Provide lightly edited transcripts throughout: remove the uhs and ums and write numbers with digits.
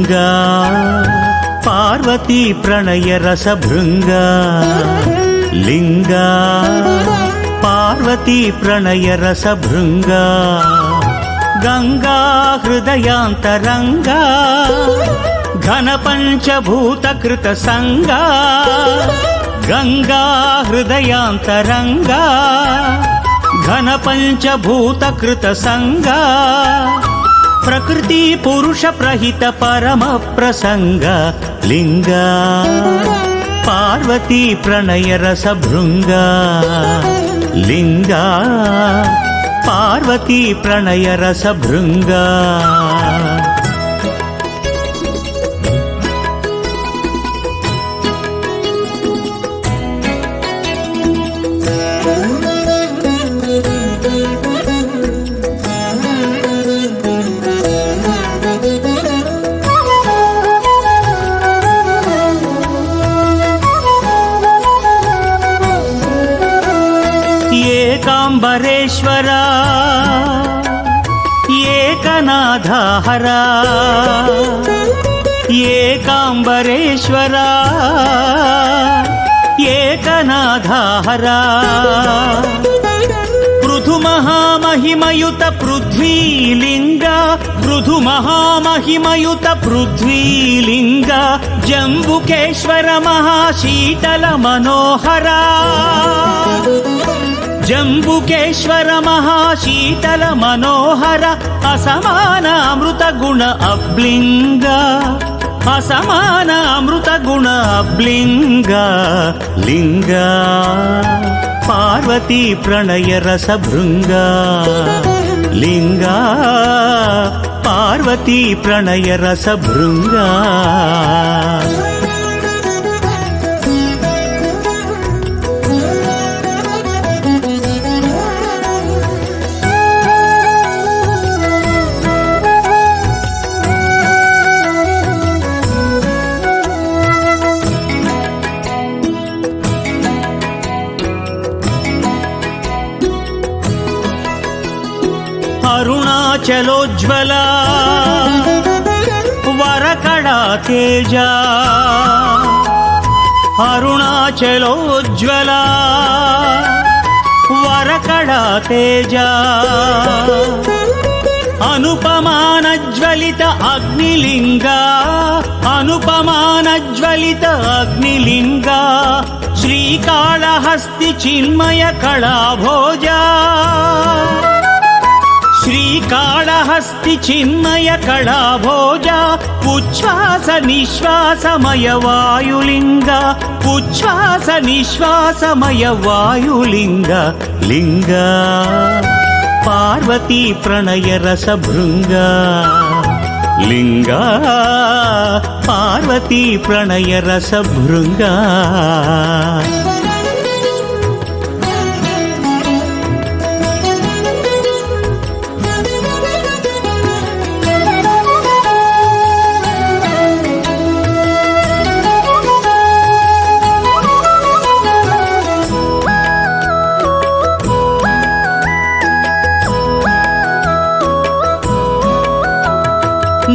ಲಿಂಗ ಪಾರ್ವತಿ ಪ್ರಣಯ ರಸಭೃಂಗ ಲಿಂಗ ಪಾರ್ವತಿ ಪ್ರಣಯ ರಸಭೃಂಗ ಗಂಗಾ ಹೃದಯಾಂತರಂಗ ಘನ ಪಂಚಭೂತ ಕೃತ ಸಂಗ ಗಂಗಾ ಹೃದಯಾಂತರಂಗ ಘನ ಪಂಚಭೂತ ಕೃತ ಸಂಗ ಪ್ರಕೃತಿ ಪುರುಷ ಪ್ರಹಿತ ಪರಮ ಪ್ರಸಂಗ ಲಿಂಗ ಪಾರ್ವತಿ ಪ್ರಣಯ ರಸಭೃಂಗ ಲಿಂಗ ಪಾರ್ವತಿ ಪ್ರಣಯ ರಸಭೃಂಗ ಏಕಾಂಬರೇಶ್ವರ ಏಕನಾಥ ಹರ ಏಕಾಂಬರೇಶ್ವರ ಏಕನಾಥ ಹರ ಪೃಥು ಮಹಾಮಹಿಮಯುತ ಪೃಥ್ವೀಲಿಂಗ ಪೃಥು ಮಹಾಮಹಿಮಯುತ ಪೃಥ್ವೀಲಿಂಗ ಜಂಬುಕೇಶ್ವರ ಮಹಾಶೀತಲ ಮನೋಹರ ಜಂಬುಕೇಶ್ವರ ಮಹಾಶೀತಲ ಮನೋಹರ ಅಸಮಾನ ಅಮೃತ ಗುಣ ಅಬ್ಲಿಂಗ ಅಸಮಾನ ಅಮೃತ ಗುಣ ಅಬ್ಲಿಂಗ ಲಿಂಗ ಪಾರ್ವತಿ ಪ್ರಣಯ ರಸಭೃಂಗ ಲಿಂಗ ಪಾರ್ವತಿ ಪ್ರಣಯ ರಸಭೃಂಗ ಅರುಣಾಚಲೋಜ್ವಲ ವರಕಡಾ ತೇಜ ಅರುಣಾಚಲೋಜ್ವಲ ವರಕಡಾ ತೇಜ ಅನುಪಮಾನಜ್ವಲಿತ ಅಗ್ನಿಲಿಂಗ ಅನುಪಮಾನಜ್ವಲಿತ ಅಗ್ನಿಲಿಂಗ ಶ್ರೀಕಾಳಹಸ್ತಿ ಚಿನ್ಮಯ ಕಳಾಭೋಜ ಶ್ರೀಕಾಳಹಸ್ತಿ ಚಿನ್ಮಯ ಕಳಾಭೋಜ ಉಚ್ಛ್ವಾಸ ನಿಶ್ವಾಸಮಯ ವಾಯುಲಿಂಗ ಉಚ್ಛ್ವಾಸ ನಿಶ್ವಾಸಮಯ ವಾಯುಲಿಂಗ ಲಿಂಗ ಪಾರ್ವತಿ ಪ್ರಣಯ ರಸಭೃಂಗ ಲಿಂಗ ಪಾರ್ವತಿ ಪ್ರಣಯ ರಸಭೃಂಗ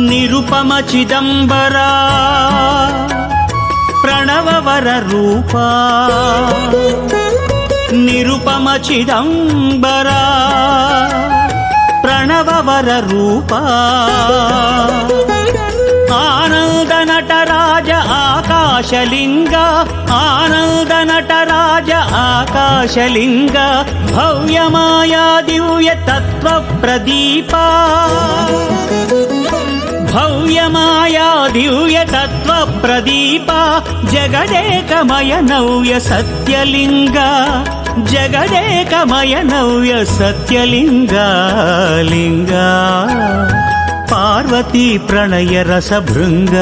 ನಿರುಪಮ ಚಿದಂಬರ ಪ್ರಣವವರ ರೂಪ ನಿರುಪಮ ಚಿದಂಬರ ಪ್ರಣವವರ ರೂಪ ಆನಂದ ನಟರಾಜ ಆಕಾಶಲಿಂಗ ಆನಂದ ನಟರಾಜ ಆಕಾಶಲಿಂಗ ಭವ್ಯ ಮಾಯಾ ದಿವ್ಯ ತತ್ವ ಪ್ರದೀಪ ಭವ್ಯ ಮಾಯಾ ದಿವ್ಯ ತತ್ವ ಪ್ರದೀಪ ಜಗದೇಕಮಯ ನವ್ಯ ಸತ್ಯಲಿಂಗ ಜಗದೇಕಮಯ ನವ್ಯ ಸತ್ಯಲಿಂಗ ಲಿಂಗ ಪಾರ್ವತಿ ಪ್ರಣಯ ರಸಭೃಂಗ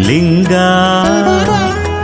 ಲಿಂಗ